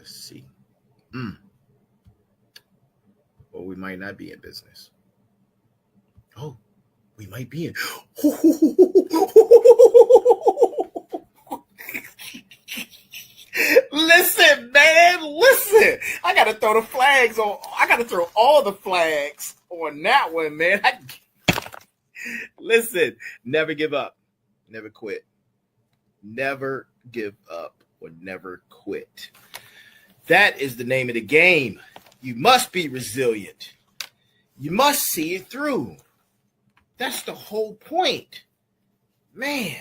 Let's see. Well, we might not be in business. Oh, we might be in. Listen, man, listen. I got to throw the flags on. I got to throw all the flags on that one, man. Listen, never give up. Never quit. Never give up or never quit. That is the name of the game. You must be resilient. You must see it through. That's the whole point. Man,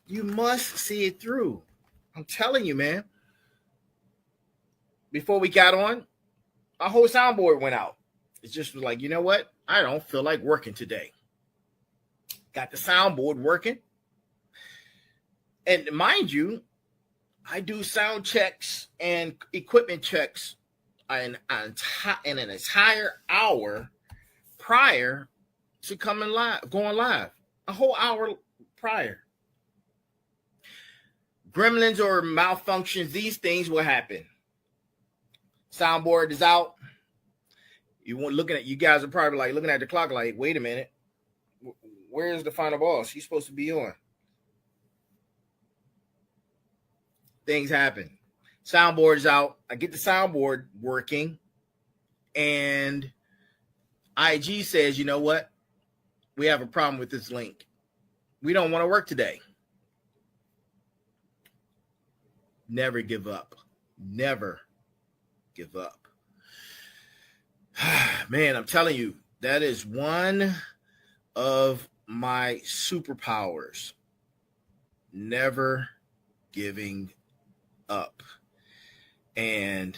you must see it through. I'm telling you, man. Before we got on, our whole soundboard went out. It just was like, you know what? I don't feel like working today. Got the soundboard working. And mind you, I do sound checks and equipment checks in an entire hour prior to going live. A whole hour prior. Gremlins or malfunctions, these things will happen. Soundboard is out. You guys are probably like looking at the clock like, wait a minute. Where's the final boss? He's supposed to be on. Things happen. Soundboard is out. I get the soundboard working. And IG says, you know what? We have a problem with this link. We don't want to work today. Never give up. Never give up. Man, I'm telling you, that is one of my superpowers. Never giving up. And,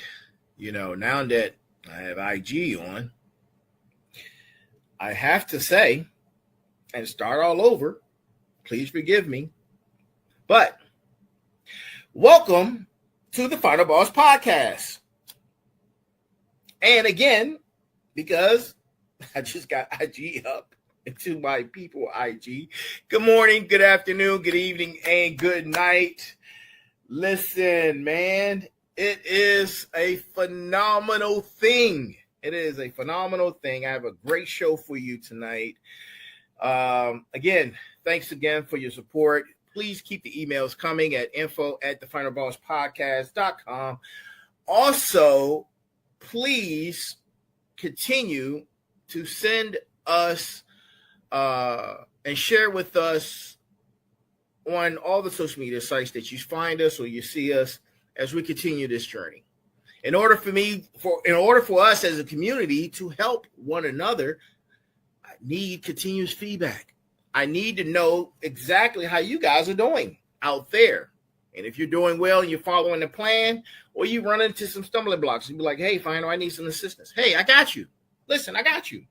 now that I have IG on, I have to say, and start all over, please forgive me, but welcome to the Final Boss Podcast. And again, because I just got IG up into my people IG. Good morning, good afternoon, good evening, and good night. Listen, man, it is a phenomenal thing. It is a phenomenal thing. I have a great show for you tonight. Again, thanks again for your support. Please keep the emails coming at info@TheFinalBossPodcast.com. Also, please continue to send us and share with us on all the social media sites that you find us or you see us as we continue this journey. In order for us as a community to help one another, I need continuous feedback. I need to know exactly how you guys are doing out there. And if you're doing well and you're following the plan, or you run into some stumbling blocks and be like, hey, Final, I need some assistance. Hey, I got you. Listen, I got you.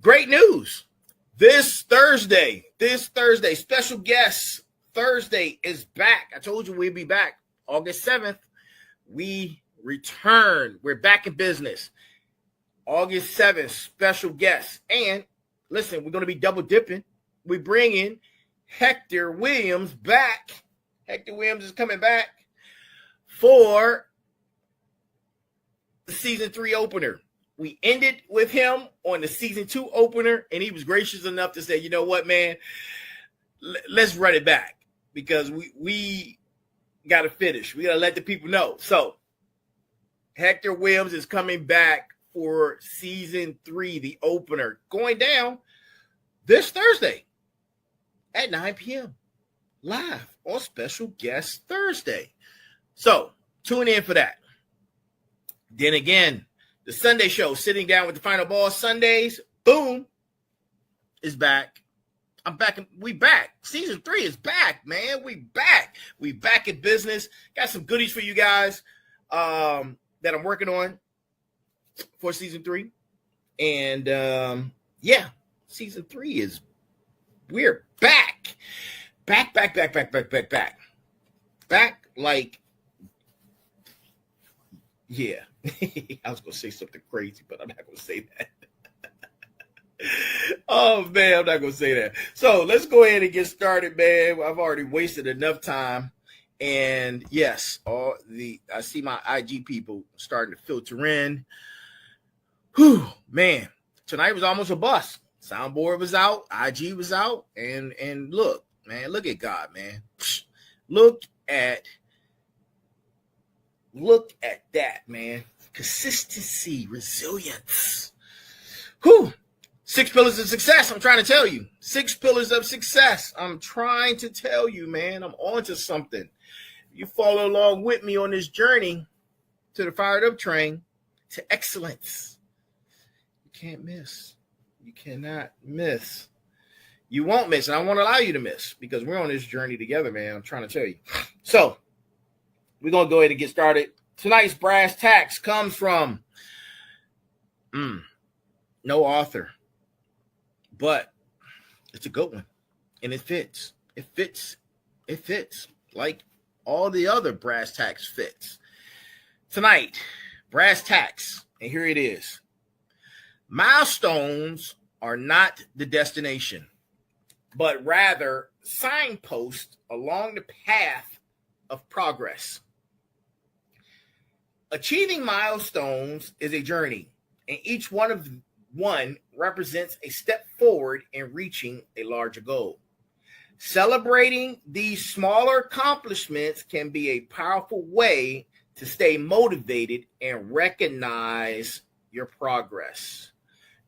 Great news. This Thursday, special guest Thursday is back. I told you we'd be back. August 7th, we return. We're back in business. August 7th, special guest. And listen, we're going to be double dipping. We bring in Hector Williams back. Hector Williams is coming back for the season 3 opener. We ended with him on the season 2 opener, and he was gracious enough to say, you know what, man, let's run it back because we got to finish. We got to let the people know. So Hector Williams is coming back for season 3, the opener, going down this Thursday at 9 p.m. live on Special Guest Thursday. So tune in for that. Then again, the Sunday show, Sitting Down with the Final Boss Sundays, boom, is back. I'm back. We back. Season 3 is back, man. We back. We back in business. Got some goodies for you guys that I'm working on for season 3. And season 3 is, we're back. Back like, yeah. I was going to say something crazy, but I'm not going to say that. Oh, man, I'm not going to say that. So let's go ahead and get started, man. I've already wasted enough time. And yes, I see my IG people starting to filter in. Whew, man, tonight was almost a bust. Soundboard was out, IG was out, and look, man, look at God, man. Look at that, man. Consistency, resilience. Whew. 6 pillars of success. I'm trying to tell you. 6 pillars of success. I'm trying to tell you, man. I'm on to something. You follow along with me on this journey to the fired up train to excellence. You can't miss. You cannot miss. You won't miss, and I won't allow you to miss because we're on this journey together, man. I'm trying to tell you. So we're going to go ahead and get started. Tonight's brass tacks comes from no author, but it's a good one, and it fits. It fits. It fits like all the other brass tacks fits. Tonight, brass tacks, and here it is. Milestones are not the destination, but rather signposts along the path of progress. Achieving milestones is a journey, and each one represents a step forward in reaching a larger goal. Celebrating these smaller accomplishments can be a powerful way to stay motivated and recognize your progress.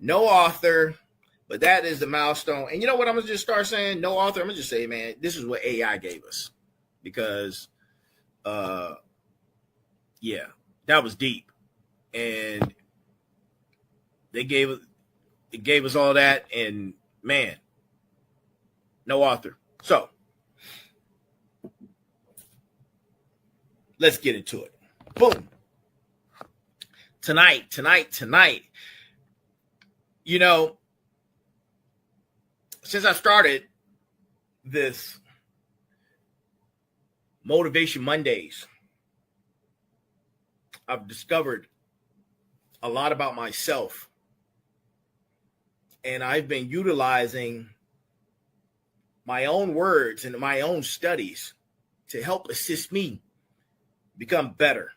No author, but that is the milestone. And you know what? I'm going to just start saying? No author. I'm going to just say, man, this is what AI gave us. Because, yeah, that was deep. And it gave us all that. And, man, no author. So, let's get into it. Boom. Tonight. You know, since I started this Motivation Mondays, I've discovered a lot about myself. And I've been utilizing my own words and my own studies to help assist me become better.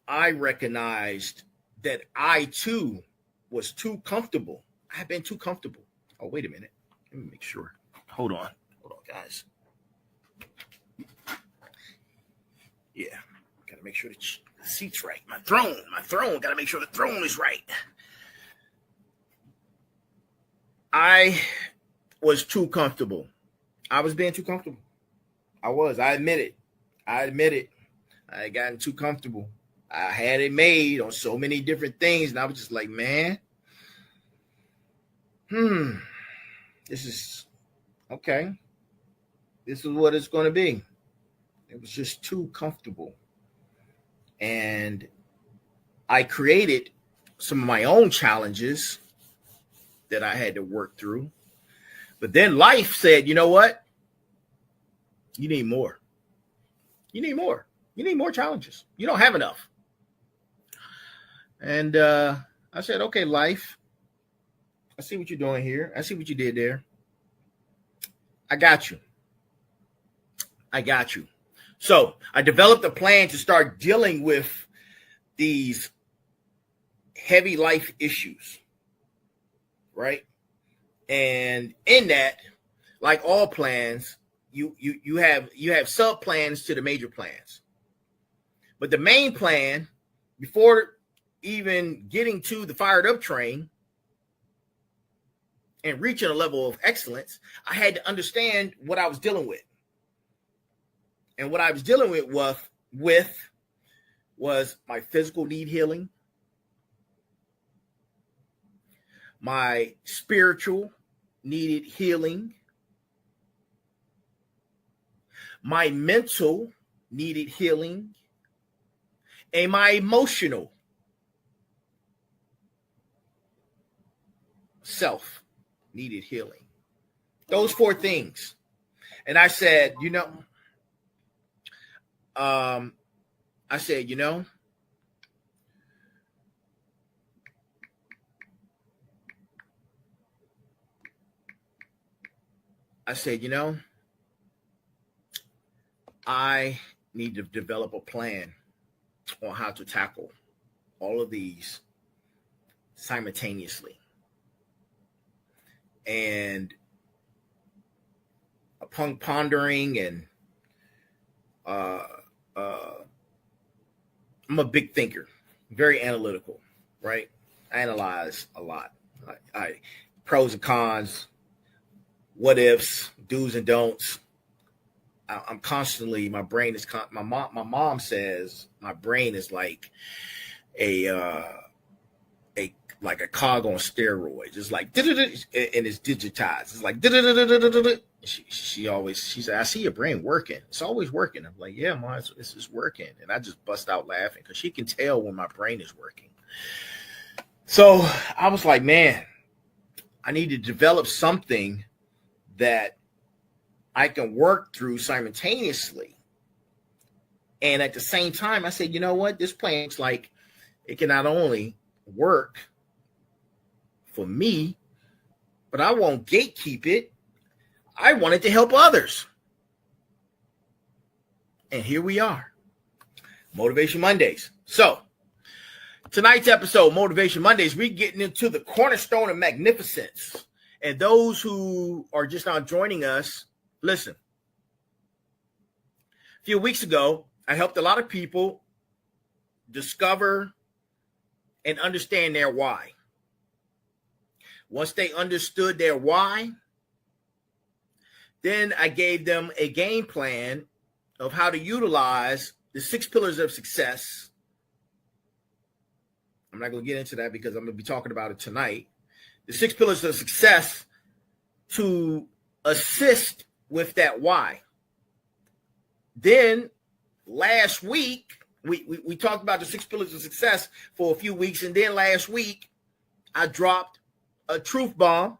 I recognized that I too was too comfortable. I've been too comfortable. Oh, wait a minute. Let me make sure. Hold on, guys. Yeah, gotta make sure the seat's right. My throne. Gotta make sure the throne is right. I was too comfortable. I was being too comfortable. I was. I admit it. I had gotten too comfortable. I had it made on so many different things, and I was just like, man, this is okay. This is what it's going to be. It was just too comfortable. And I created some of my own challenges that I had to work through. But then life said, you know what? You need more. You need more. You need more challenges. You don't have enough. And I said, okay, life, I see what you're doing here. I see what you did there. I got you. So I developed a plan to start dealing with these heavy life issues, right? And in that, like all plans, you have sub plans to the major plans. But the main plan, before even getting to the fired up train and reaching a level of excellence, I had to understand what I was dealing with. And what I was dealing with was my physical need healing, my spiritual needed healing, my mental needed healing, and my emotional self needed healing. Those 4 things. And I said, I said, I need to develop a plan on how to tackle all of these simultaneously. And upon pondering and I'm a big thinker, very analytical, right? I analyze a lot. I pros and cons, what ifs, do's and don'ts. I'm constantly, my brain is, my mom says my brain is like like a cog on steroids. It's like, and it's digitized. It's like, she said, I see your brain working. It's always working. I'm like, yeah, Mom, it's just working. And I just bust out laughing because she can tell when my brain is working. So I was like, man, I need to develop something that I can work through simultaneously. And at the same time, I said, you know what? This plan's like, it can not only work for me, but I won't gatekeep it. I wanted to help others. And here we are. Motivation Mondays. So tonight's episode, Motivation Mondays, we're getting into the cornerstone of magnificence. And those who are just now joining us, listen. A few weeks ago, I helped a lot of people discover and understand their why. Once they understood their why, then I gave them a game plan of how to utilize the 6 pillars of success. I'm not going to get into that because I'm going to be talking about it tonight. The 6 pillars of success to assist with that why. Then last week, we talked about the 6 pillars of success for a few weeks. And then last week, I dropped a truth bomb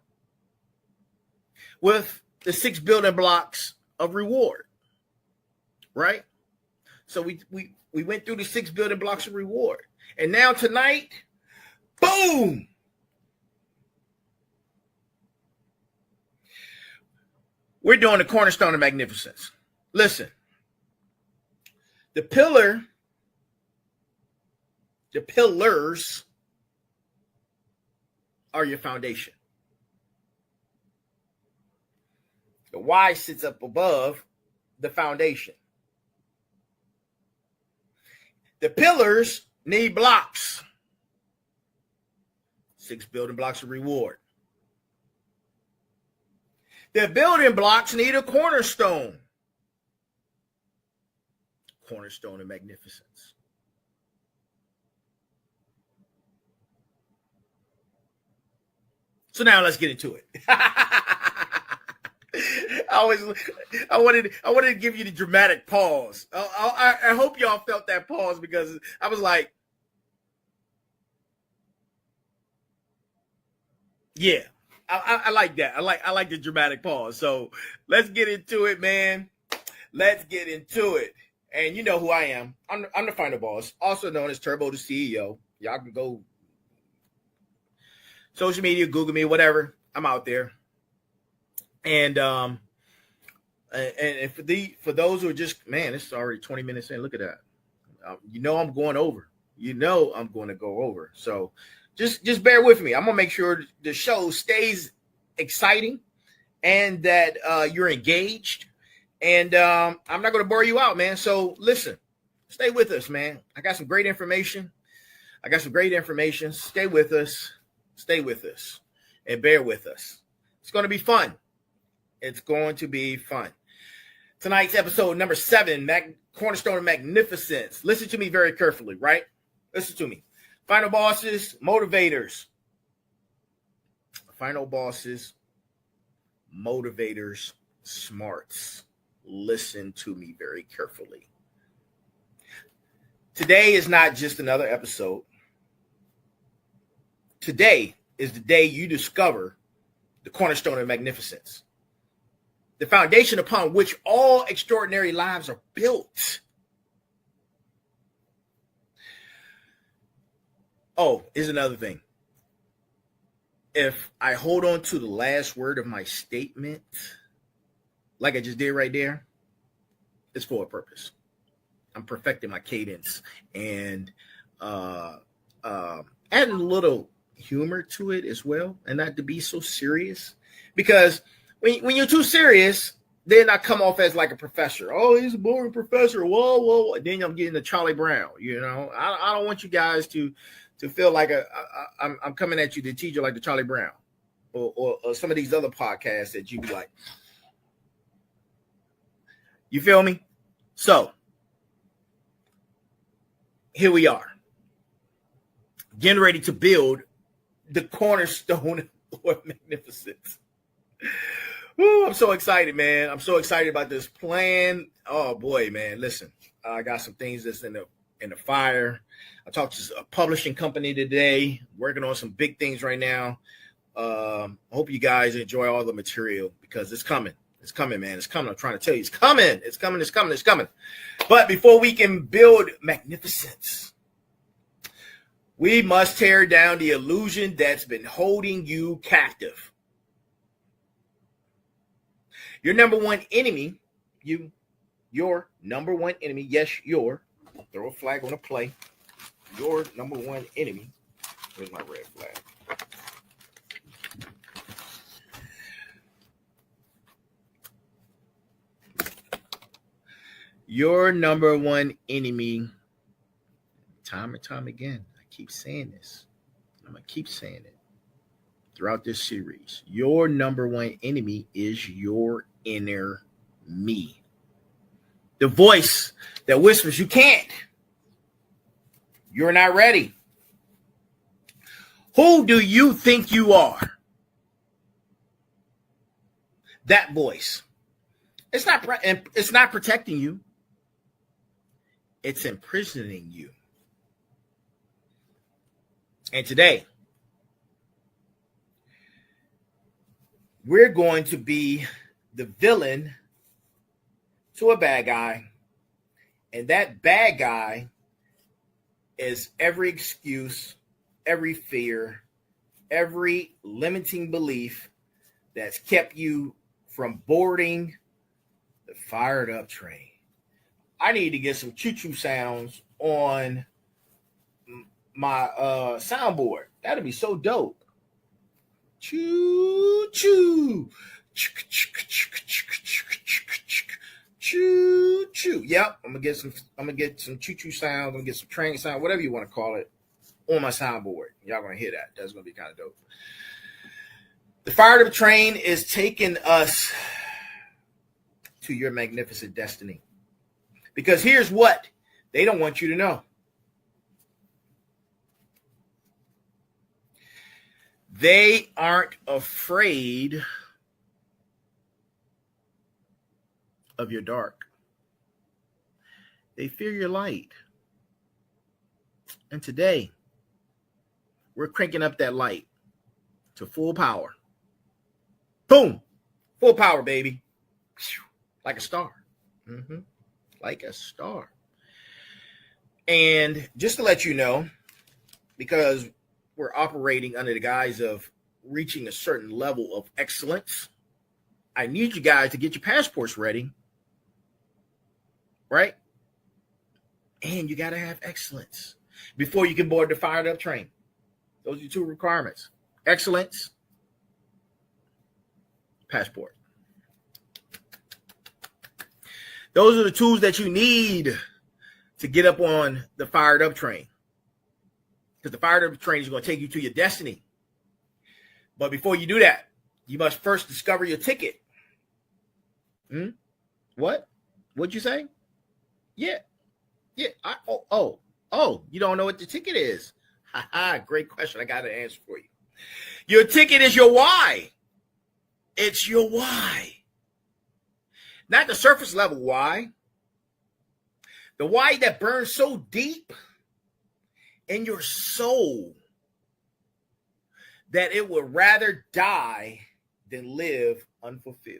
with the 6 building blocks of reward, right? So we went through the 6 building blocks of reward. And now tonight, boom! We're doing the cornerstone of magnificence. Listen, the pillars are your foundation. The why sits up above the foundation. The pillars need blocks. 6 building blocks of reward. The building blocks need a cornerstone. Cornerstone of magnificence. So now let's get into it. I wanted to give you the dramatic pause. I hope y'all felt that pause because I was like, yeah, I like that. I like the dramatic pause. So let's get into it, man. Let's get into it. And you know who I am. I'm the final boss, also known as Turbotheceo. Y'all can go social media, Google me, whatever. I'm out there. And for those who are just, man, it's already 20 minutes in. Look at that. You know I'm going over. You know I'm going to go over. So just bear with me. I'm gonna make sure the show stays exciting and that you're engaged. And I'm not going to bore you out, man. So listen, stay with us, man. I got some great information. Stay with us. Stay with us and bear with us. It's going to be fun. It's going to be fun. Tonight's episode number 7, Cornerstone of Magnificence. Listen to me very carefully, right? Listen to me. Final bosses, motivators. Final bosses, motivators, smarts. Listen to me very carefully. Today is not just another episode. Today is the day you discover the cornerstone of magnificence, the foundation upon which all extraordinary lives are built. Oh, here's another thing. If I hold on to the last word of my statement, like I just did right there, It's for a purpose. I'm perfecting my cadence and adding a little humor to it as well, and not to be so serious. Because when you're too serious, then I come off as like a professor. Oh, he's a boring professor. Whoa, whoa. Then I'm getting the Charlie Brown. You know, I don't want you guys to feel like I'm coming at you to teach you like the Charlie Brown or some of these other podcasts that you be like. You feel me? So here we are, getting ready to build the cornerstone of magnificence. Ooh, I'm so excited, man. I'm so excited about this plan. Oh boy, man. Listen, I got some things that's in the fire. I talked to a publishing company today, working on some big things right now. I hope you guys enjoy all the material because it's coming. It's coming, man. It's coming. I'm trying to tell you, it's coming. It's coming. It's coming. It's coming. But before we can build magnificence, we must tear down the illusion that's been holding you captive. Your number one enemy, your number one enemy, yes, throw a flag on a play. Your number one enemy, where's my red flag? Your number one enemy, time and time again, I keep saying this. I'm going to keep saying it throughout this series. Your number one enemy is your inner me. The voice that whispers, you can't. You're not ready. Who do you think you are? That voice. It's not protecting you. It's imprisoning you. And today, we're going to be the villain to a bad guy. And that bad guy is every excuse, every fear, every limiting belief that's kept you from boarding the fired up train. I need to get some choo-choo sounds on my soundboard. That'd be so dope. Choo-choo. Choo-choo. Yep, I'm gonna get some choo-choo sounds. I'm gonna get some train sound, whatever you want to call it, on my soundboard. Y'all gonna hear that. That's gonna be kind of dope. The fired up train is taking us to your magnificent destiny. Because here's what they don't want you to know. They aren't afraid of your dark. They fear your light. And today, we're cranking up that light to full power. Boom! Full power, baby. Like a star. Mm-hmm. Like a star. And just to let you know, because we're operating under the guise of reaching a certain level of excellence, I need you guys to get your passports ready. Right? And you got to have excellence before you can board the fired up train. Those are your two requirements. Excellence, passport. Those are the tools that you need to get up on the fired up train. Because the fired up train is going to take you to your destiny. But before you do that, you must first discover your ticket. What? What'd you say? Yeah. You don't know what the ticket is? Great question. I got an answer for you. Your ticket is your why. It's your why. Not the surface level why. The why that burns so deep in your soul that it would rather die than live unfulfilled.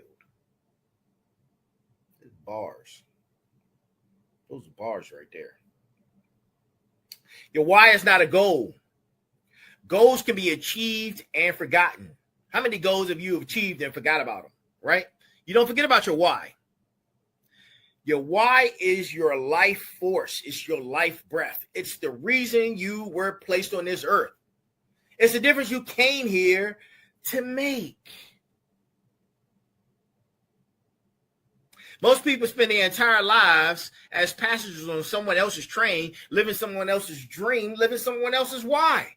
Bars. Those are bars right there. Your why is not a goal. Goals can be achieved and forgotten. How many goals have you achieved and forgot about them, right? You don't forget about your why. Your why is your life force. It's your life breath. It's the reason you were placed on this earth. It's the difference you came here to make. Most people spend their entire lives as passengers on someone else's train, living someone else's dream, living someone else's why,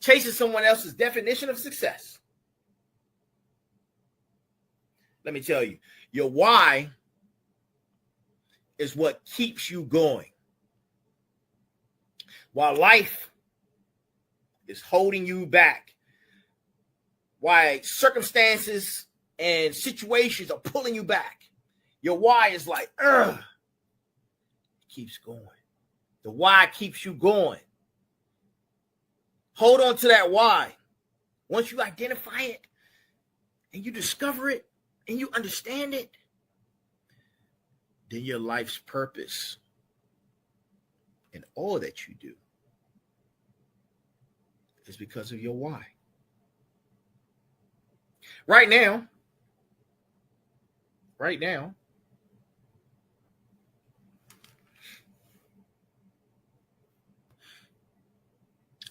chasing someone else's definition of success. Let me tell you, your why is what keeps you going. While life is holding you back, why circumstances and situations are pulling you back, your why is like, it keeps going. The why keeps you going. Hold on to that why. Once you identify it and you discover it and you understand it, then your life's purpose and all that you do is because of your why. Right now,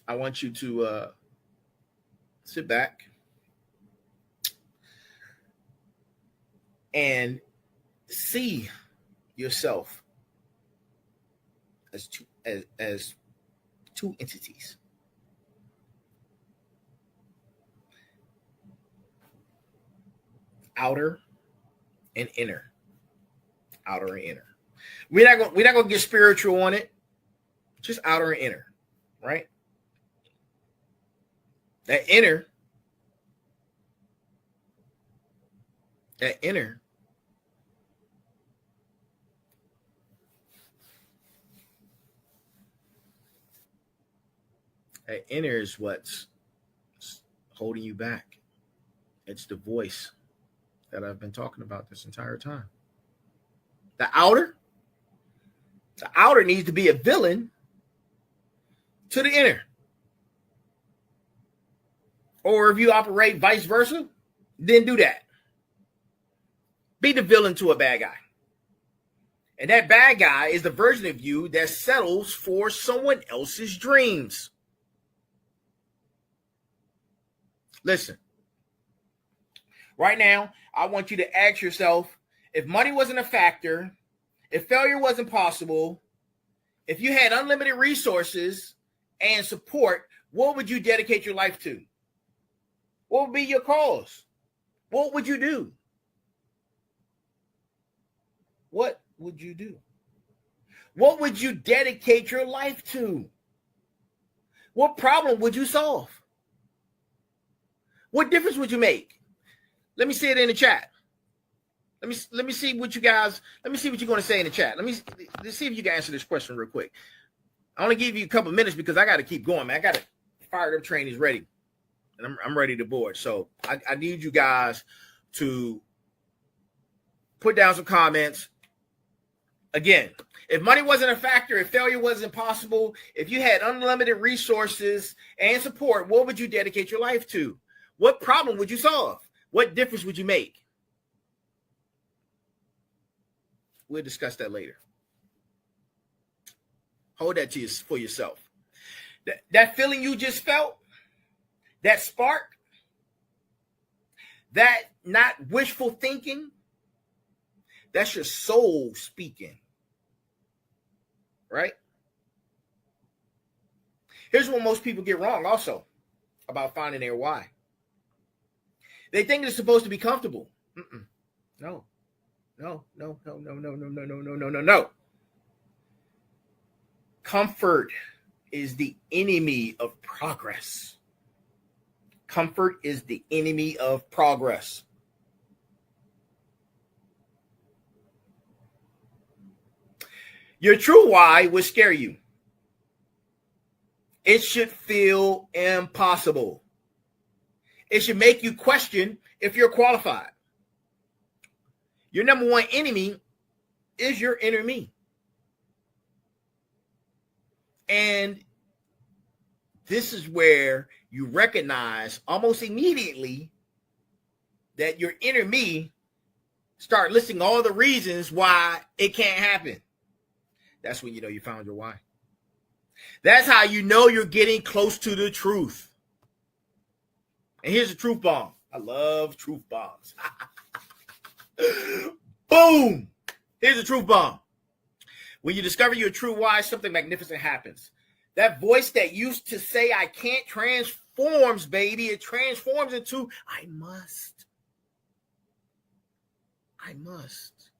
I want you to sit back and see yourself as two entities. Outer and inner. Outer and inner. We're not gonna get spiritual on it. Just outer and inner, right? That inner is what's holding you back. It's the voice that I've been talking about this entire time. The outer needs to be a villain to the inner. Or if you operate vice versa, then do that. Be the villain to a bad guy. And that bad guy is the version of you that settles for someone else's dreams. Listen, right now, I want you to ask yourself, if money wasn't a factor, if failure wasn't possible, if you had unlimited resources and support, what would you dedicate your life to? What would be your cause? What would you do? What would you do? What would you dedicate your life to? What problem would you solve? What difference would you make? Let me see it in the chat. Let me see what you guys, let me see what you're going to say in the chat. Let's see if you can answer this question real quick. I want to give you a couple minutes because I got to keep going, man. I got to fire up train is ready. And I'm ready to board. So I need you guys to put down some comments. Again, if money wasn't a factor, if failure wasn't possible, if you had unlimited resources and support, what would you dedicate your life to? What problem would you solve? What difference would you make? We'll discuss that later. Hold that for yourself. That feeling you just felt, that spark, that not wishful thinking, that's your soul speaking. Right? Here's what most people get wrong also about finding their why. They think it's supposed to be comfortable. No. Comfort is the enemy of progress. Comfort is the enemy of progress. Your true why would scare you. It should feel impossible. It should make you question if you're qualified. Your number one enemy is your inner me. And this is where you recognize almost immediately that your inner me start listing all the reasons why it can't happen, that's when you know you found your why. That's how you know you're getting close to the truth. And here's a truth bomb. I love truth bombs. Boom! Here's a truth bomb. When you discover your true why, something magnificent happens. That voice that used to say, I can't, transforms, baby. It transforms into, I must. I must.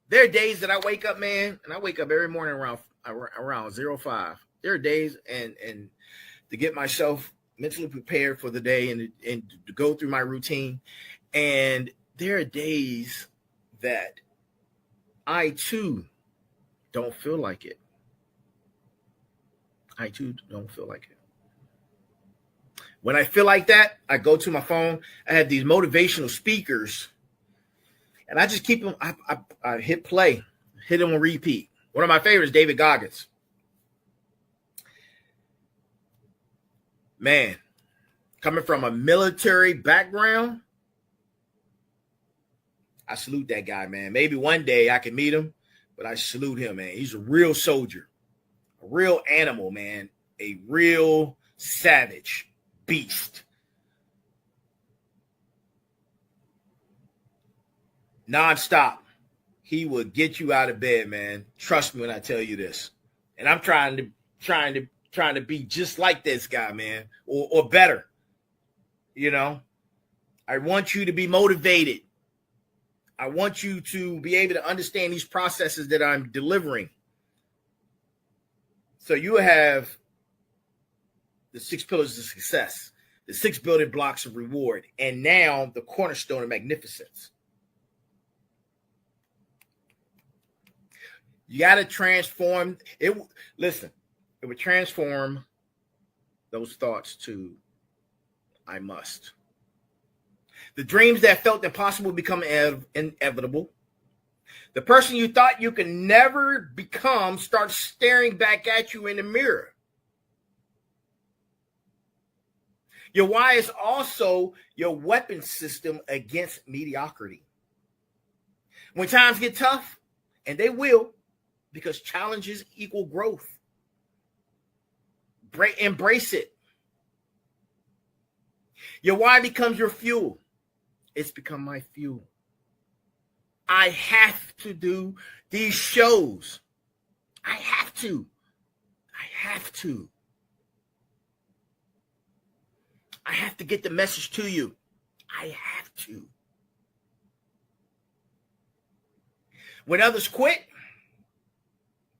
There are days that I wake up, man, and I wake up every morning around 05. There are days and to get myself mentally prepared for the day and to go through my routine. And there are days that I too don't feel like it. I too don't feel like it. When I feel like that, I go to my phone. I have these motivational speakers, and I just keep them. I hit play, hit them on repeat. One of my favorites, David Goggins. Man, coming from a military background, I salute that guy, man. Maybe one day I can meet him, but I salute him, man. He's a real soldier, a real animal, man, a real savage beast. Nonstop. He will get you out of bed, man. Trust me when I tell you this. And I'm trying to be just like this guy, man, or better. You know, I want you to be motivated. I want you to be able to understand these processes that I'm delivering. So you have the 6 pillars of success, the 6 building blocks of reward, and now the cornerstone of magnificence. You got to transform it. Listen, it would transform those thoughts to I must. The dreams that felt impossible become inevitable. The person you thought you could never become starts staring back at you in the mirror. Your why is also your weapon system against mediocrity. When times get tough, and they will, because challenges equal growth, embrace it. Your why becomes your fuel. It's become my fuel. I have to do these shows. I have to. I have to. I have to get the message to you. I have to. When others quit,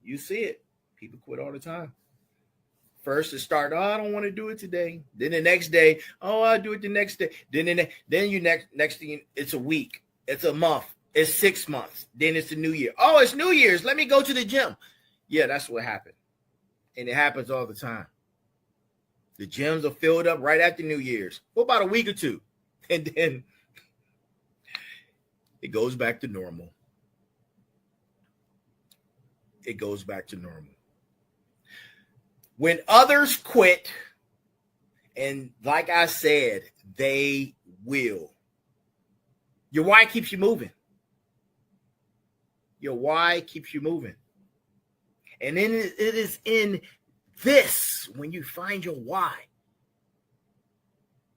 you see it. People quit all the time. First it started, I don't want to do it today. Then the next day, I'll do it the next day. Then you next thing, it's a week, it's a month, it's 6 months. Then it's the new year. Oh, it's New Year's. Let me go to the gym. Yeah, that's what happened. And it happens all the time. The gyms are filled up right after New Year's. For about a week or two. And then it goes back to normal. It goes back to normal. When others quit, and like I said, they will. Your why keeps you moving. Your why keeps you moving. And then it is in this, when you find your why,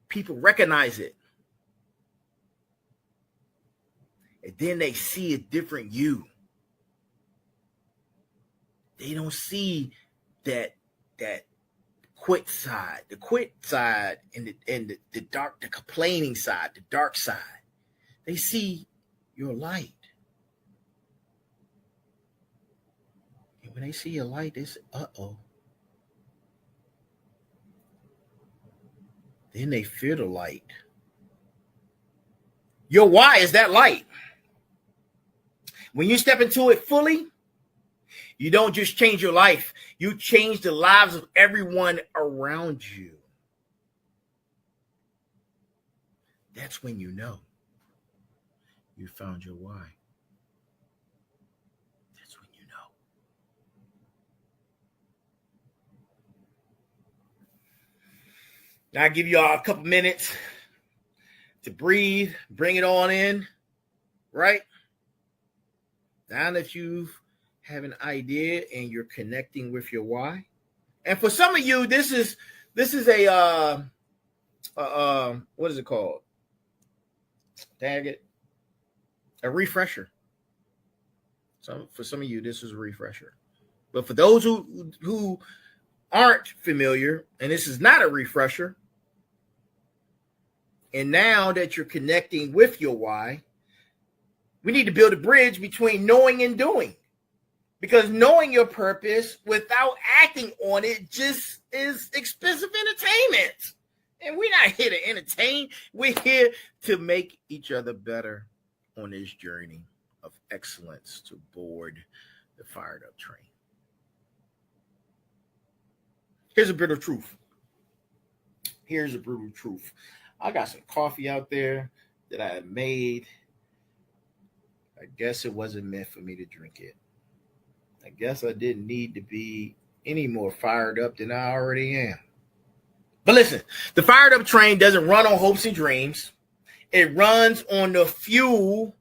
people recognize it. And then they see a different you. They don't see that quit side, the quit side, and the dark, the complaining side, the dark side. They see your light. And when they see your light, they say, uh-oh. Then they fear the light. Your why is that light. When you step into it fully, you don't just change your life. You change the lives of everyone around you. That's when you know you found your why. That's when you know. Now I give you all a couple minutes to breathe, bring it on in, right? Now that you have an idea and you're connecting with your why. And for some of you, this is a what is it called? Tag it. A refresher. For some of you, this is a refresher. But for those who aren't familiar, and this is not a refresher, and now that you're connecting with your why, we need to build a bridge between knowing and doing. Because knowing your purpose without acting on it just is expensive entertainment. And we're not here to entertain. We're here to make each other better on this journey of excellence to board the fired up train. Here's a bit of truth. Here's a brutal truth. I got some coffee out there that I had made. I guess it wasn't meant for me to drink it. I guess I didn't need to be any more fired up than I already am. But listen, the fired up train doesn't run on hopes and dreams. It runs on the fuel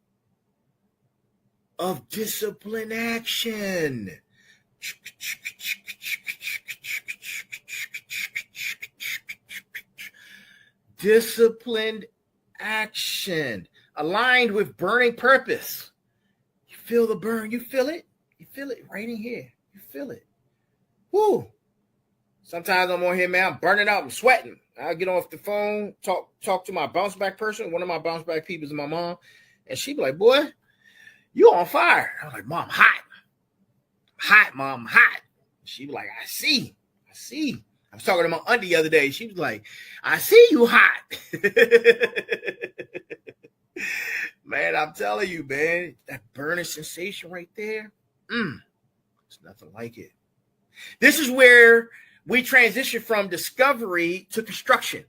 of disciplined action. Disciplined action aligned with burning purpose. You feel the burn. You feel it. You feel it right in here. You feel it. Woo. Sometimes I'm on here, man. I'm burning out. I'm sweating. I'll get off the phone, talk to my bounce back person. One of my bounce back people is my mom. And she be like, boy, you on fire. I'm like, Mom, I'm hot. I'm hot, Mom. I'm hot. She be like, I see. I was talking to my auntie the other day. She was like, I see you hot. Man, I'm telling you, man, that burning sensation right there, it's nothing like it. This is where we transition from discovery to construction.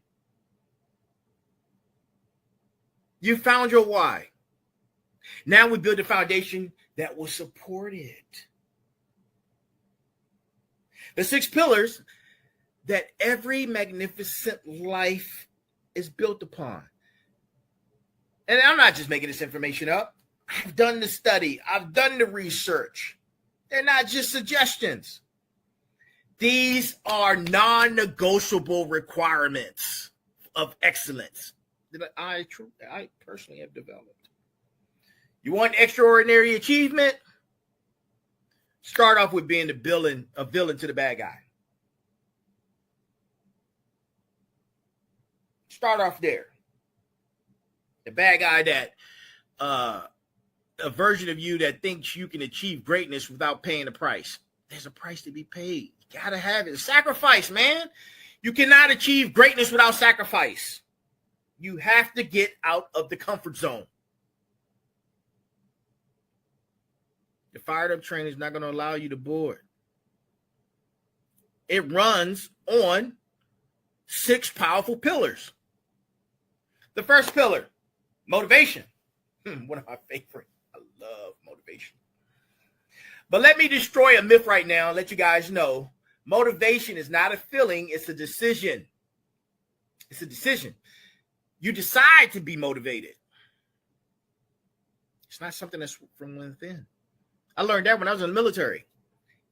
You found your why. Now we build a foundation that will support it. The 6 pillars that every magnificent life is built upon. And I'm not just making this information up. I've done the study. I've done the research. They're not just suggestions. These are non-negotiable requirements of excellence that I personally have developed. You want extraordinary achievement? Start off with being a villain to the bad guy. Start off there. The bad guy that a version of you that thinks you can achieve greatness without paying a price. There's a price to be paid. You gotta have it. Sacrifice, man. You cannot achieve greatness without sacrifice. You have to get out of the comfort zone. The fired up train is not going to allow you to board. It runs on 6 powerful pillars. The first pillar, motivation. One of my favorite. I love motivation. But let me destroy a myth right now and let you guys know motivation is not a feeling, it's a decision. It's a decision. You decide to be motivated. It's not something that's from within. I learned that when I was in the military.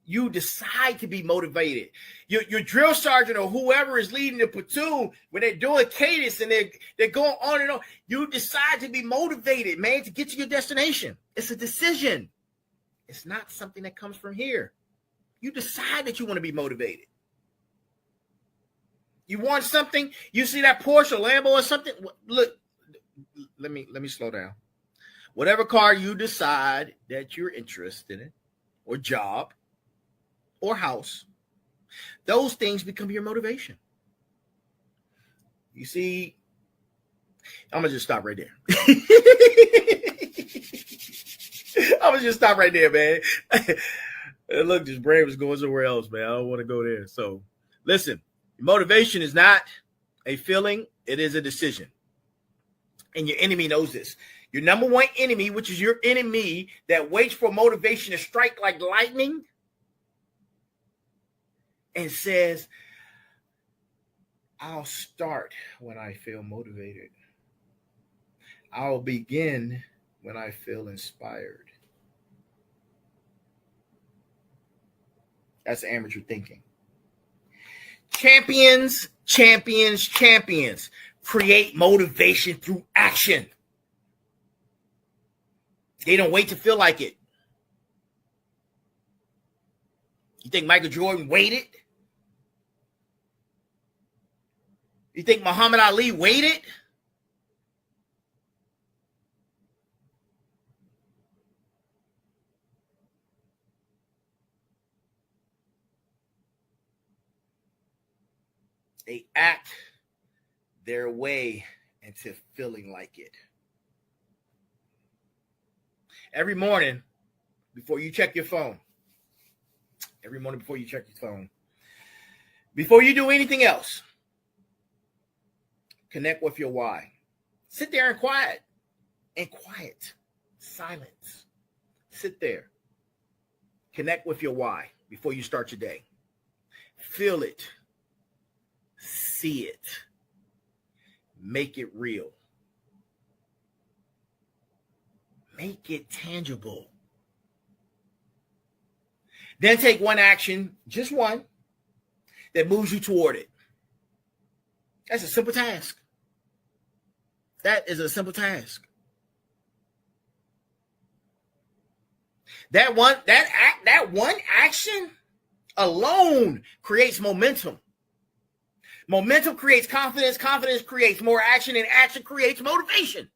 You decide to be motivated. Your drill sergeant or whoever is leading the platoon, when they're doing cadence and they're going on and on, you decide to be motivated, man, to get to your destination. It's a decision. It's not something that comes from here. You decide that you want to be motivated. You want something, you see that Porsche or Lambo or something. Look, let me slow down. Whatever car you decide that you're interested in, or job, or house, those things become your motivation. You see, I'm going to just stop right there. I'm going to just stop right there, man. Look, this brain was going somewhere else, man. I don't want to go there. So listen, motivation is not a feeling. It is a decision. And your enemy knows this. Your number one enemy, which is your enemy that waits for motivation to strike like lightning and says, I'll start when I feel motivated. I'll begin when I feel inspired. That's amateur thinking. Champions, champions, champions create motivation through action. They don't wait to feel like it. You think Michael Jordan waited? You think Muhammad Ali waited? They act their way into feeling like it. Every morning before you check your phone, before you do anything else, connect with your why. Sit there in quiet, silence. Sit there. Connect with your why before you start your day. Feel it. See it. Make it real. Make it tangible. Then take one action, just one, that moves you toward it. That's a simple task. That is a simple task. That one action alone creates momentum. Momentum creates confidence. Confidence creates more action, and action creates motivation.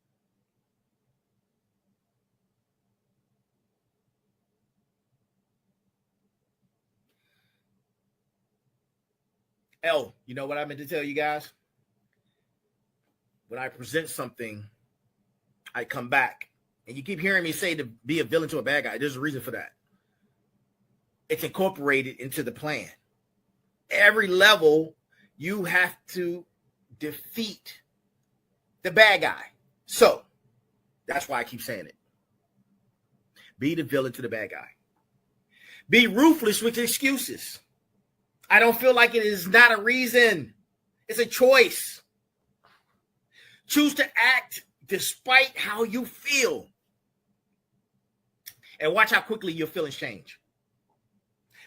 You know what I meant to tell you guys? When I present something, I come back. And you keep hearing me say to be a villain to a bad guy. There's a reason for that. It's incorporated into the plan. Every level, you have to defeat the bad guy. So, that's why I keep saying it. Be the villain to the bad guy. Be ruthless with excuses. I don't feel like it is not a reason. It's a choice. Choose to act despite how you feel. And watch how quickly your feelings change.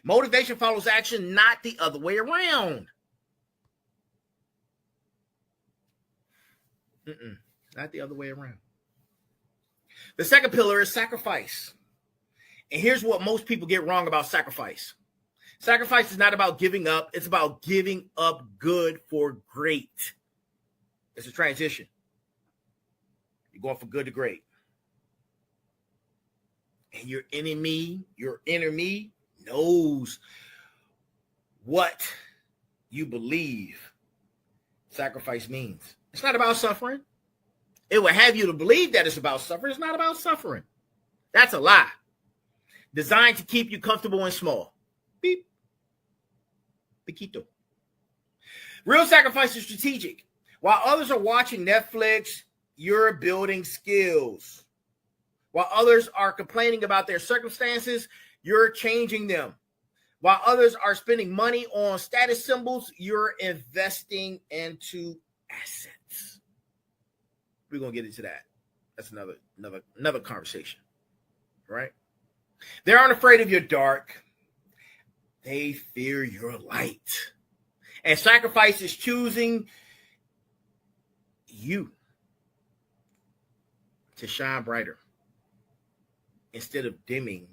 Motivation follows action, not the other way around. Not the other way around. The second pillar is sacrifice. And here's what most people get wrong about sacrifice. Sacrifice is not about giving up. It's about giving up good for great. It's a transition. You're going from good to great. And your enemy knows what you believe sacrifice means. It's not about suffering. It will have you to believe that it's about suffering. It's not about suffering. That's a lie. Designed to keep you comfortable and small. Beep. Piquito. Real sacrifice is strategic. While others are watching Netflix, you're building skills. While others are complaining about their circumstances, you're changing them. While others are spending money on status symbols, you're investing into assets. We're going to get into that. That's another conversation, right? They aren't afraid of your dark. They fear your light. And sacrifice is choosing you to shine brighter instead of dimming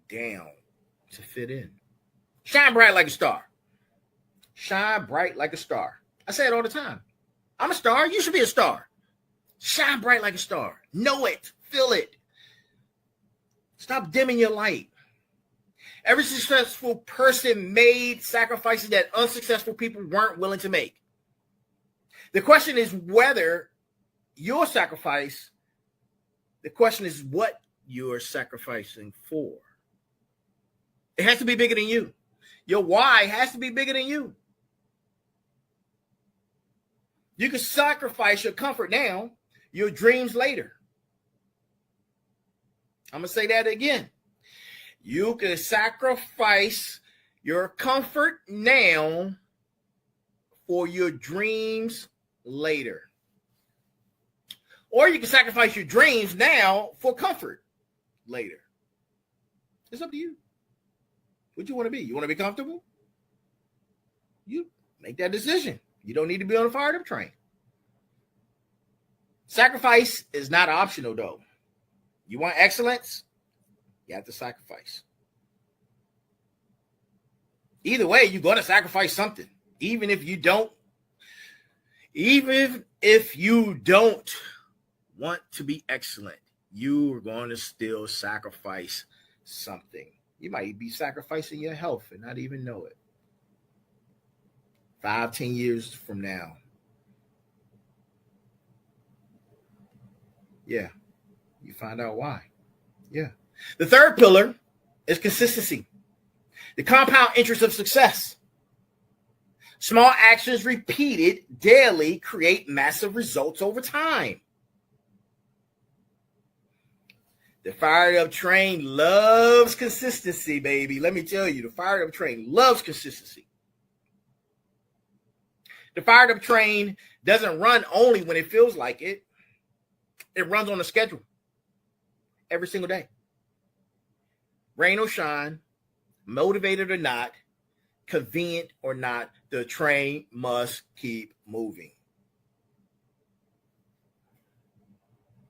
down to fit in. Shine bright like a star. Shine bright like a star. I say it all the time. I'm a star. You should be a star. Shine bright like a star. Know it. Feel it. Stop dimming your light. Every successful person made sacrifices that unsuccessful people weren't willing to make. The question is whether your sacrifice, the question is what you're sacrificing for. It has to be bigger than you. Your why has to be bigger than you. You can sacrifice your comfort now, your dreams later. I'm going to say that again. You can sacrifice your comfort now for your dreams later. Or you can sacrifice your dreams now for comfort later. It's up to you. What you want to be? You want to be comfortable? You make that decision. You don't need to be on a fired up train. Sacrifice is not optional, though. You want excellence? You have to sacrifice. Either way, you're going to sacrifice something. Even if you don't want to be excellent, you are going to still sacrifice something. You might be sacrificing your health and not even know it. 5-10 years from now. Yeah. You find out why. Yeah. The third pillar is consistency. The compound interest of success. Small actions repeated daily create massive results over time. The fired up train loves consistency, baby. Let me tell you, the fired up train loves consistency. The fired up train doesn't run only when it feels like it. It runs on a schedule every single day. Rain or shine, motivated or not, convenient or not, the train must keep moving.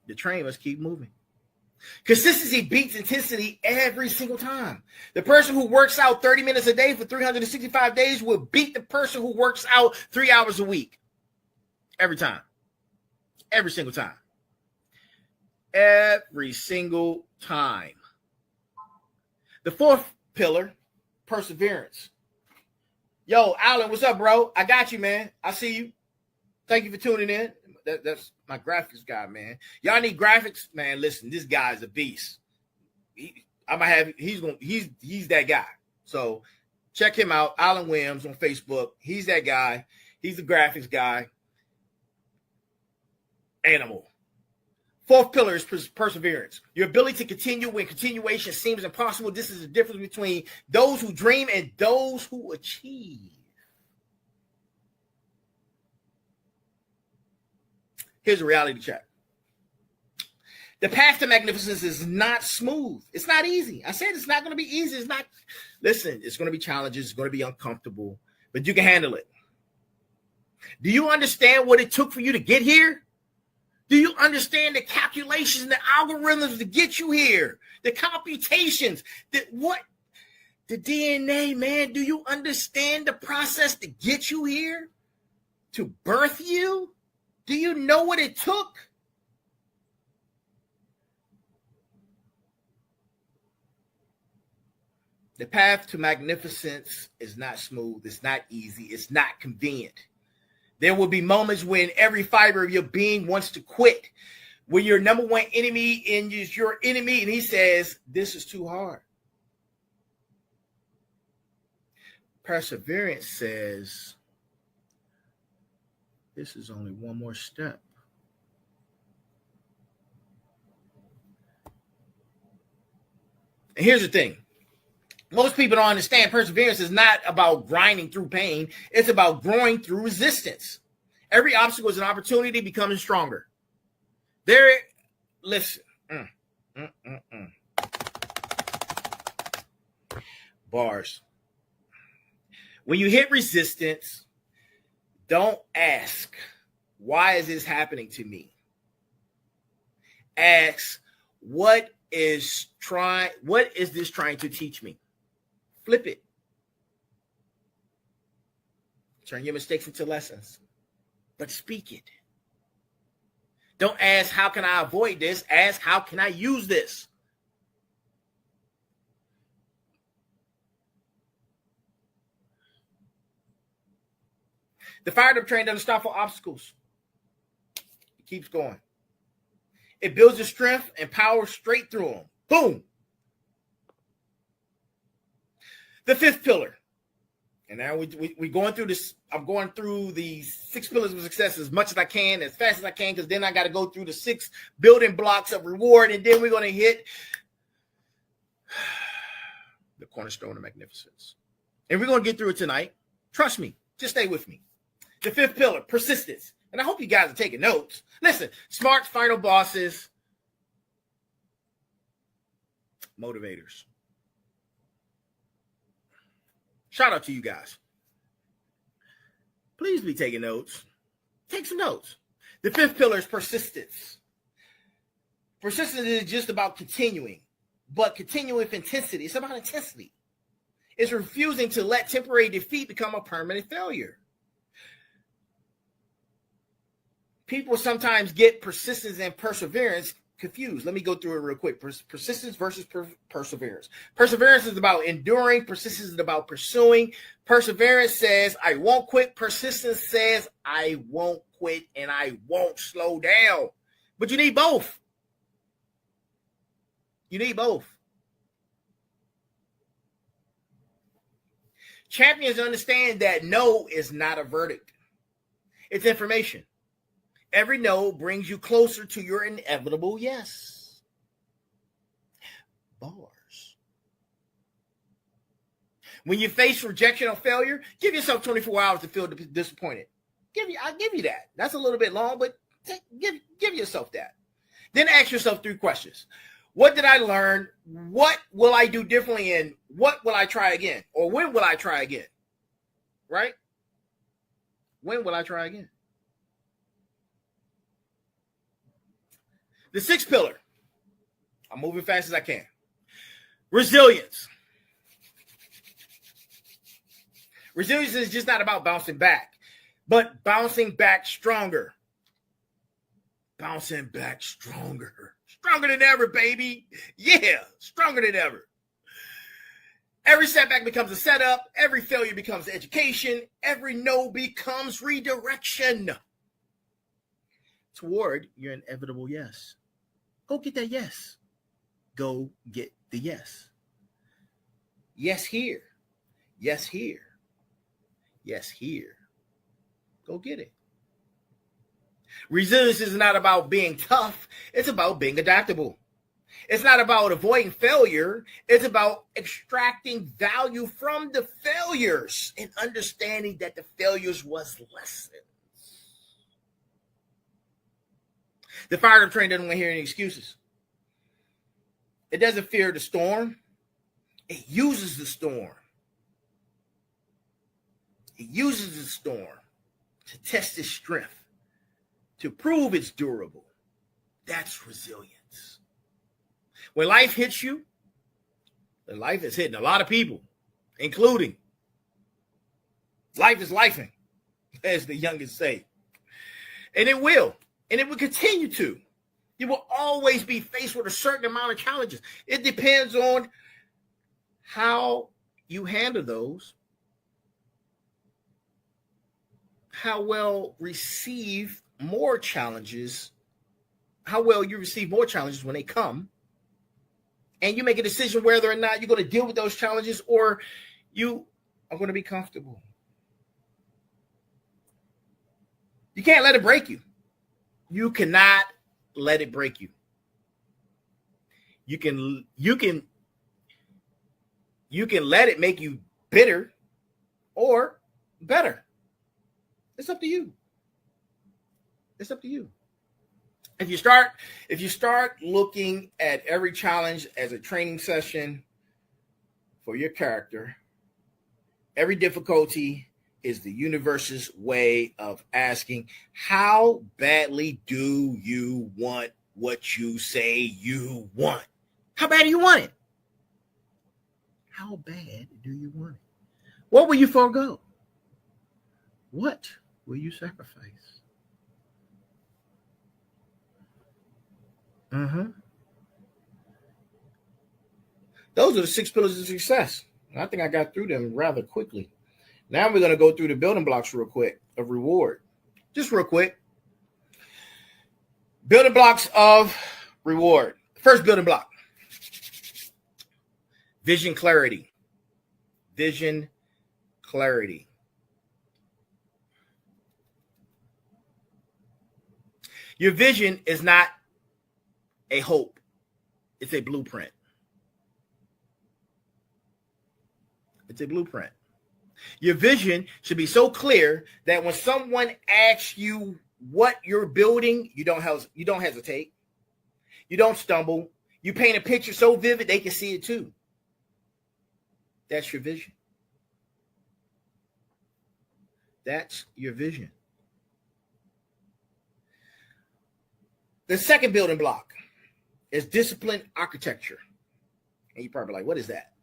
The train must keep moving. Consistency beats intensity every single time. The person who works out 30 minutes a day for 365 days will beat the person who works out 3 hours a week. Every time. Every single time. Every single time. The fourth pillar, perseverance. Yo, Alan, what's up, bro? I got you, man. I see you. Thank you for tuning in. That's my graphics guy, man. Y'all need graphics, man. Listen, this guy's a beast. He's that guy. So check him out, Alan Williams on Facebook. He's that guy. He's the graphics guy. Animal. Fourth pillar is perseverance. Your ability to continue when continuation seems impossible. This is the difference between those who dream and those who achieve. Here's a reality check. The path to magnificence is not smooth. It's not easy. I said it's not going to be easy. It's not. Listen, it's going to be challenges. It's going to be uncomfortable, but you can handle it. Do you understand what it took for you to get here? Do you understand the calculations and the algorithms to get you here? The computations, the DNA, man. Do you understand the process to get you here? To birth you? Do you know what it took? The path to magnificence is not smooth. It's not easy. It's not convenient. There will be moments when every fiber of your being wants to quit. When your number one enemy is your enemy and he says, this is too hard. Perseverance says, this is only one more step. And here's the thing. Most people don't understand perseverance is not about grinding through pain. It's about growing through resistance. Every obstacle is an opportunity becoming stronger. Listen. Bars. When you hit resistance, don't ask, why is this happening to me? Ask, what is this trying to teach me? Flip it. Turn your mistakes into lessons, but speak it. Don't ask, how can I avoid this? Ask, how can I use this? The fired up train doesn't stop for obstacles. It keeps going. It builds the strength and power straight through them. Boom. The fifth pillar. And now we're going through this. I'm going through the 6 pillars of success as much as I can, as fast as I can, because then I got to go through the 6 building blocks of reward. And then we're going to hit the cornerstone of magnificence. And we're going to get through it tonight. Trust me. Just stay with me. The fifth pillar, persistence. And I hope you guys are taking notes. Listen, smart final bosses, motivators. Shout out to you guys. Please be taking notes. Take some notes. The fifth pillar is persistence. Persistence is just about continuing, but continuing with intensity. It's about intensity. It's refusing to let temporary defeat become a permanent failure. People sometimes get persistence and perseverance confused. Let me go through it real quick. Persistence versus perseverance. Perseverance is about enduring. Persistence is about pursuing. Perseverance says, I won't quit. Persistence says, I won't quit and I won't slow down. But you need both. You need both. Champions understand that no is not a verdict. It's information. Every no brings you closer to your inevitable yes. Bars. When you face rejection or failure, give yourself 24 hours to feel disappointed. I'll give you that. That's a little bit long, but give yourself that. Then ask yourself 3 questions. What did I learn? What will I do differently? And what will I try again? Or when will I try again? Right? When will I try again? The 6th pillar. I'm moving fast as I can. Resilience. Resilience is just not about bouncing back, but bouncing back stronger. Bouncing back stronger. Stronger than ever, baby. Yeah, stronger than ever. Every setback becomes a setup. Every failure becomes education. Every no becomes redirection toward your inevitable yes. Go get that yes. Go get the yes. Yes here. Yes here. Yes here. Go get it. Resilience is not about being tough. It's about being adaptable. It's not about avoiding failure. It's about extracting value from the failures and understanding that the failures was lessons. The firearm train doesn't want to hear any excuses. It doesn't fear the storm. It uses the storm. It uses the storm to test its strength, to prove it's durable. That's resilience. When life hits you, and life is hitting a lot of people, including life is lifing, as the youngest say. And it will. And it will continue to. You will always be faced with a certain amount of challenges. It depends on how you handle those, how well receive more challenges, how well you receive more challenges when they come, and you make a decision whether or not you're going to deal with those challenges or you are going to be comfortable. You can't let it break you. You cannot let it break you. You can let it make you bitter or better. It's up to you. It's up to you. If you start looking at every challenge as a training session for your character, every difficulty is the universe's way of asking, how badly do you want what you say you want? How bad do you want it? How bad do you want it? What will you forego? What will you sacrifice? Those are the 6 pillars of success. I think I got through them rather quickly. Now we're going to go through the building blocks real quick of reward. Just real quick. Building blocks of reward. First building block. Vision clarity. Vision clarity. Your vision is not a hope. It's a blueprint. It's a blueprint. Your vision should be so clear that when someone asks you what you're building, you don't hesitate. You don't stumble. You paint a picture so vivid they can see it too. That's your vision. That's your vision. The second building block is disciplined architecture. And you're probably like, what is that?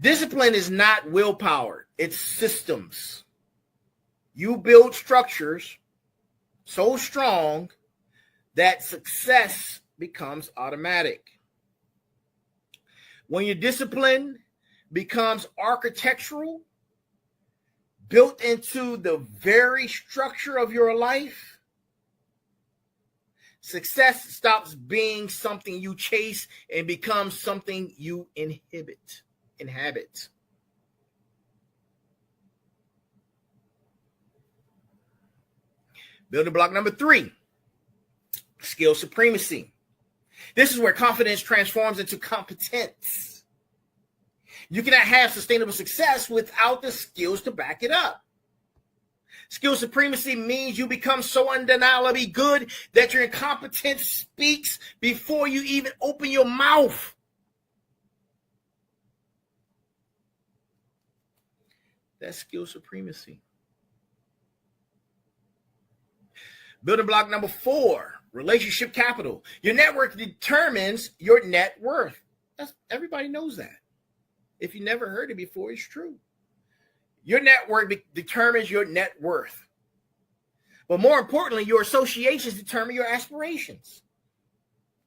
Discipline is not willpower. It's systems. You build structures so strong that success becomes automatic. When your discipline becomes architectural, built into the very structure of your life, success stops being something you chase and becomes something you inhabit. Building block number 3, skill supremacy. This is where confidence transforms into competence. You cannot have sustainable success without the skills to back it up. Skill supremacy means you become so undeniably good that your incompetence speaks before you even open your mouth. That's skill supremacy. Building block number 4, relationship capital. Your network determines your net worth. Everybody knows that. If you never heard it before, it's true. Your network determines your net worth. But more importantly, your associations determine your aspirations.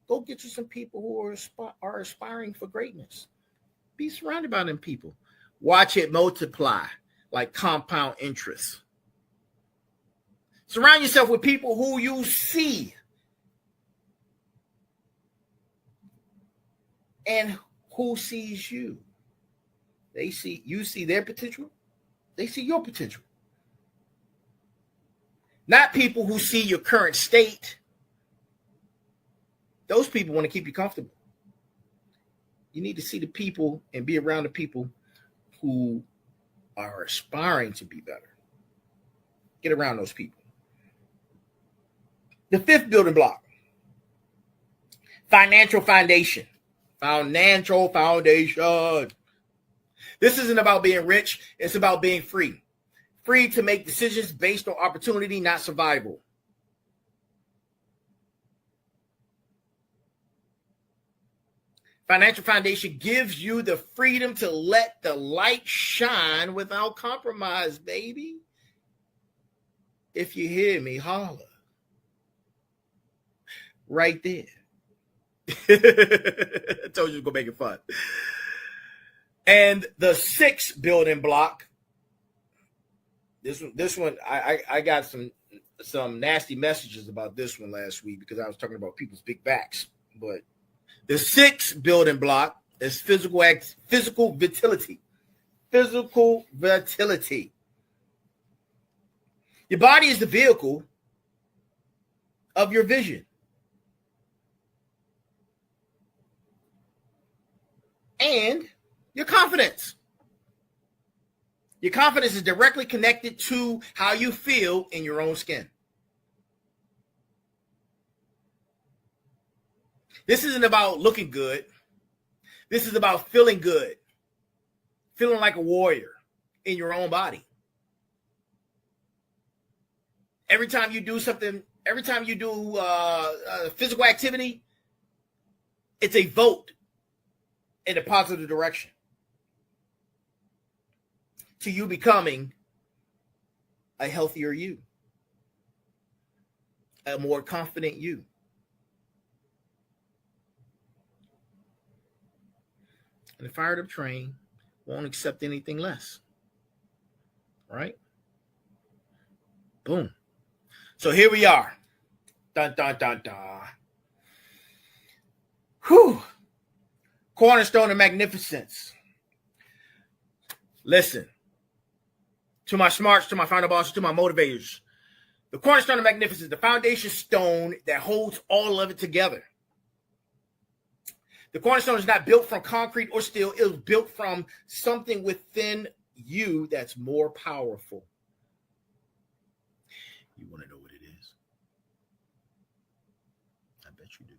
Go get you some people who are aspiring for greatness. Be surrounded by them people. Watch it multiply like compound interest. Surround yourself with people who you see and who sees you. You see their potential. They see your potential. Not people who see your current state. Those people want to keep you comfortable. You need to see the people and be around the people who are aspiring to be better. Get around those people. The 5th building block, financial foundation. Financial foundation. This isn't about being rich. It's about being free. Free to make decisions based on opportunity, not survival. Financial foundation gives you the freedom to let the light shine without compromise, baby. If you hear me, holler. Right there. I told you to go make it fun. And the 6th building block. This one, I got some nasty messages about this one last week because I was talking about people's big backs. But the 6th building block is physical vitality. Physical vitality. Your body is the vehicle of your vision. And your confidence. Your confidence is directly connected to how you feel in your own skin. This isn't about looking good. This is about feeling good. Feeling like a warrior in your own body. Every time you do something, every time you do physical activity, it's a vote in a positive direction to you becoming a healthier you, a more confident you. And the fired up train won't accept anything less. Right? Boom. So here we are. Dun, dun, dun, dun. Whew. Cornerstone of Magnificence. Listen. To my smarts, to my final bosses, to my motivators. The cornerstone of magnificence, the foundation stone that holds all of it together. The cornerstone is not built from concrete or steel. It was built from something within you that's more powerful. You want to know what it bet you do.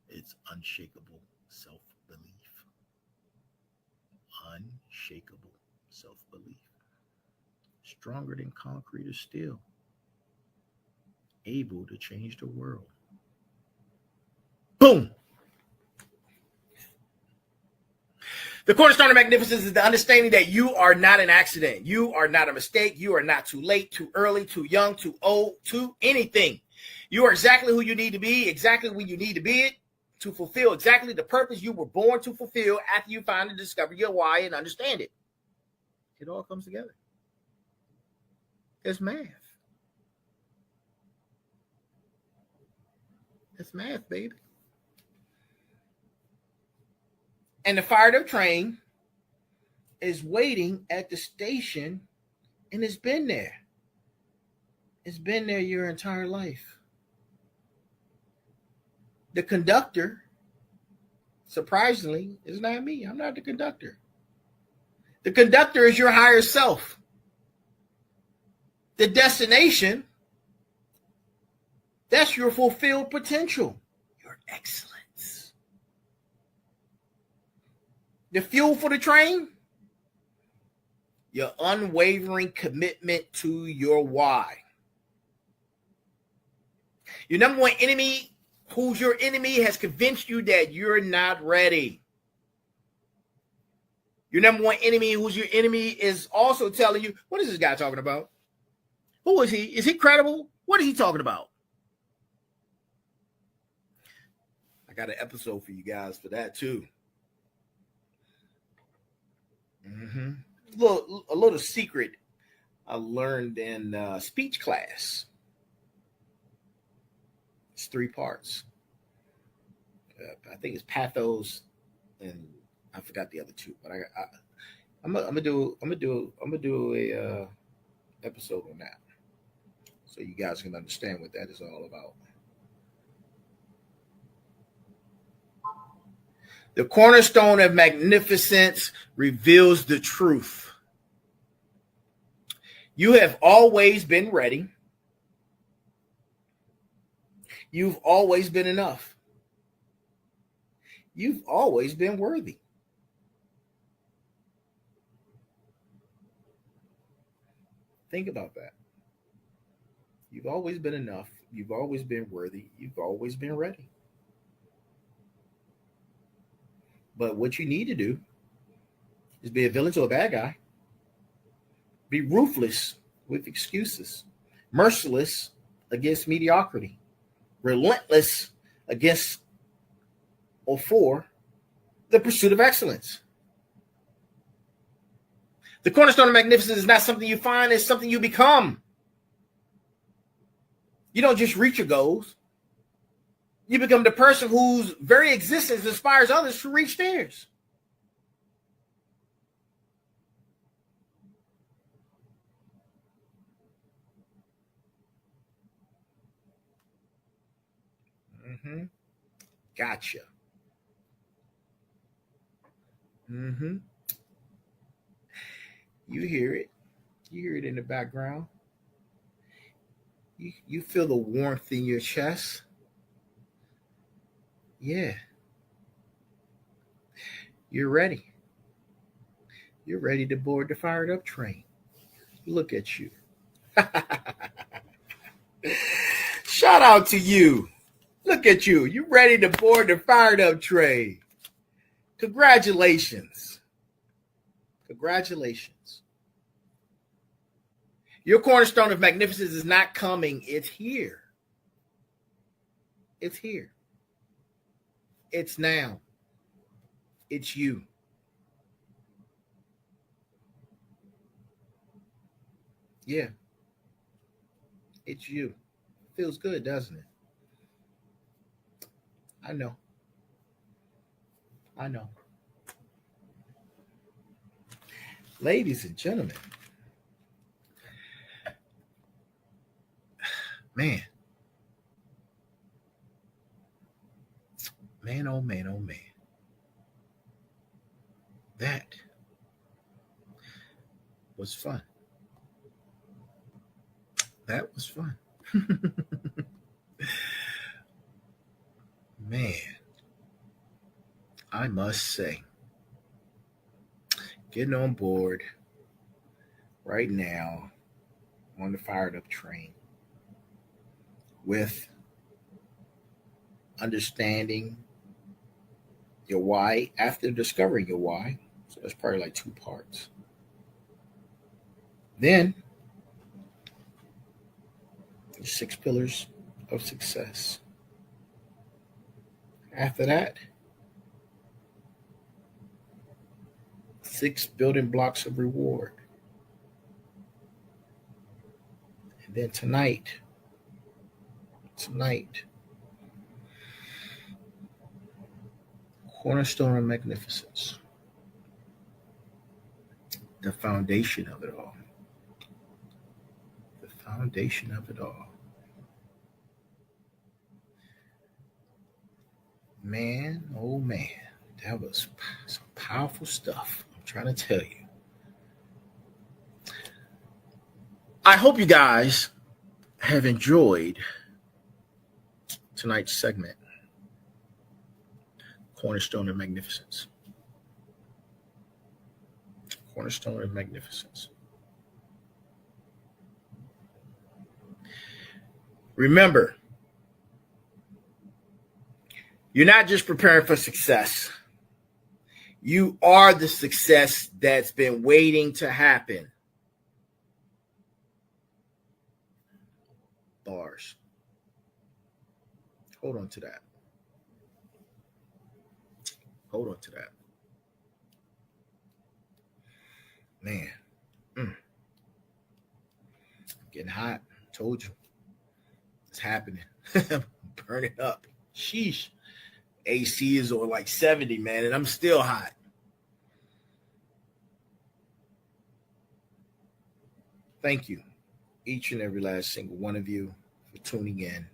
It's unshakable self-belief. Unshakable self-belief. Stronger than concrete or steel. Able to change the world. Boom! The cornerstone of magnificence is the understanding that you are not an accident. You are not a mistake. You are not too late, too early, too young, too old, too anything. You are exactly who you need to be, exactly when you need to be it, to fulfill exactly the purpose you were born to fulfill after you finally discover your why and understand it. It all comes together. It's math. It's math, baby. And the fired up train is waiting at the station, and it's been there. It's been there your entire life. The conductor, surprisingly, is not me. I'm not the conductor. The conductor is your higher self. The destination, that's your fulfilled potential, your excellence. The fuel for the train, your unwavering commitment to your why. Your number one enemy, who's your enemy, has convinced you that you're not ready. Your number one enemy, who's your enemy, is also telling you, what is this guy talking about? Who is he? Is he credible? What is he talking about? I got an episode for you guys for that too. A little secret I learned in speech class. It's 3 parts. I think it's pathos, and I forgot the other 2. But I'm gonna do a episode on that, so you guys can understand what that is all about. The cornerstone of magnificence reveals the truth. You have always been ready. You've always been enough. You've always been worthy. Think about that. You've always been enough. You've always been worthy. You've always been ready. But what you need to do is be a villain to a bad guy. Be ruthless with excuses. Merciless against mediocrity. Relentless against or for the pursuit of excellence. The cornerstone of magnificence is not something you find, it's something you become. You don't just reach your goals. You become the person whose very existence inspires others to reach theirs. Gotcha. You hear it. You hear it in the background. You feel the warmth in your chest. Yeah. You're ready. You're ready to board the fired up train. Look at you. Shout out to you. Look at you. You're ready to board the fired up train. Congratulations. Congratulations. Your cornerstone of magnificence is not coming. It's here. It's here. It's now. It's you. Yeah. It's you. Feels good, doesn't it? I know. I know. Ladies and gentlemen, man. Man, oh man, oh man. That was fun. That was fun. Man, I must say, getting on board right now on the fired up train with understanding your why after discovering your why. So that's probably like 2 parts. Then, the 6 pillars of success. After that, 6 building blocks of reward. And then tonight, Cornerstone of Magnificence. The foundation of it all. The foundation of it all. Man, oh man, that was some powerful stuff. I'm trying to tell you. I hope you guys have enjoyed tonight's segment, Cornerstone of Magnificence. Cornerstone of Magnificence. Remember, you're not just preparing for success. You are the success that's been waiting to happen. Bars. Hold on to that. Hold on to that. Man. Getting hot. Told you. It's happening. Burning up. Sheesh. AC is on like 70, man, and I'm still hot. Thank you, each and every last single one of you, for tuning in.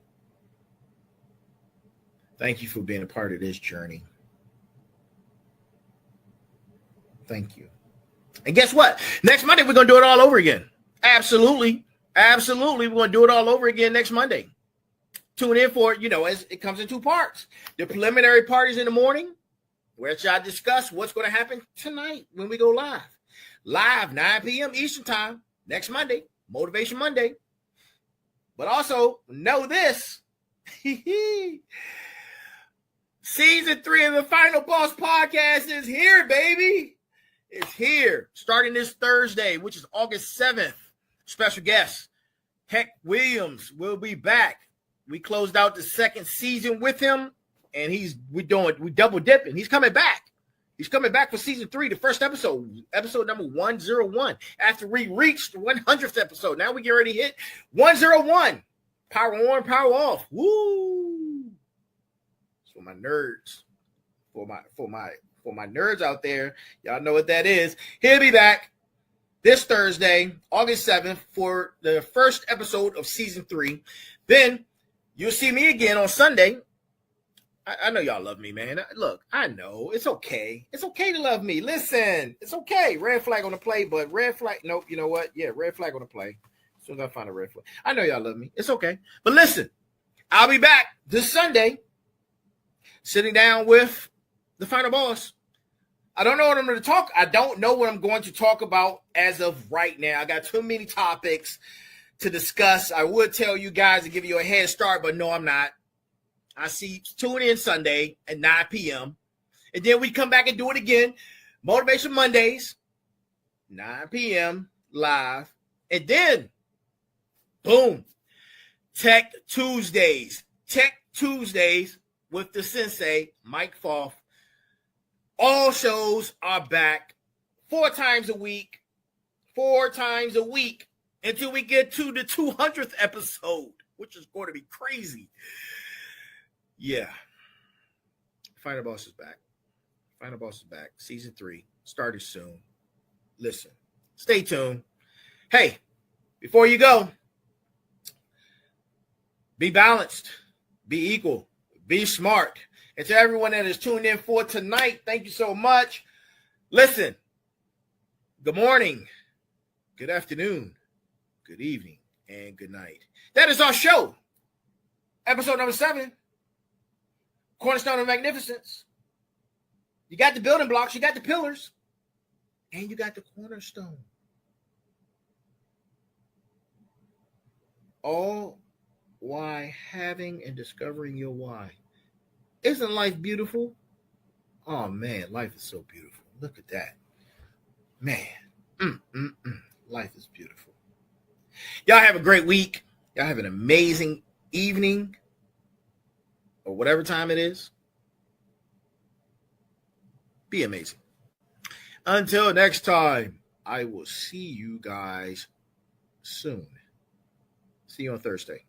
Thank you for being a part of this journey. Thank you. And guess what? Next Monday, we're going to do it all over again. Absolutely. Absolutely. We're going to do it all over again next Monday. Tune in for it, as it comes in 2 parts. The preliminary parties in the morning, where I discuss what's going to happen tonight when we go live. Live, 9 p.m. Eastern Time, next Monday, Motivation Monday. But also, know this. Season 3 of the Final Boss Podcast is here, baby. It's here. Starting this Thursday, which is August 7th. Special guest, Heck Williams, will be back. We closed out the 2nd season with him, and we double dipping. He's coming back. He's coming back for season 3, the first episode number 101. After we reached the 100th episode, now we get ready to hit 101. Power on, power off. Woo! For my nerds, for my nerds out there, y'all know what that is. He'll be back this Thursday, August 7th, for the first episode of season 3. Then you'll see me again on Sunday. I know y'all love me, man. Look, I know. It's okay. It's okay to love me. Listen, it's okay. Red flag on the play, but red flag. Nope, you know what? Yeah, red flag on the play. As soon as I find a red flag. I know y'all love me. It's okay. But listen, I'll be back this Sunday sitting down with the final boss. I don't know what I'm going to talk. I don't know what I'm going to talk about as of right now. I got too many topics to discuss. I would tell you guys to give you a head start, but no, I'm not. Tune in Sunday at 9 p.m. And then we come back and do it again. Motivation Mondays, 9 p.m. live. And then, boom, Tech Tuesdays. Tech Tuesdays with the sensei, Mike Foff. All shows are back 4 times a week. 4 times a week until we get to the 200th episode, which is going to be crazy. Yeah. Final Boss is back. Final Boss is back. Season 3 started soon. Listen, stay tuned. Hey, before you go, be balanced, be equal, be smart. And to everyone that is tuned in for tonight, thank you so much. Listen, good morning, good afternoon, good evening, and good night. That is our show. Episode number 7. Cornerstone of Magnificence. You got the building blocks, you got the pillars, and you got the cornerstone. All why having and discovering your why. Isn't life beautiful? Oh, man, life is so beautiful. Look at that. Man, life is beautiful. Y'all have a great week. Y'all have an amazing evening or whatever time it is. Be amazing. Until next time, I will see you guys soon. See you on Thursday.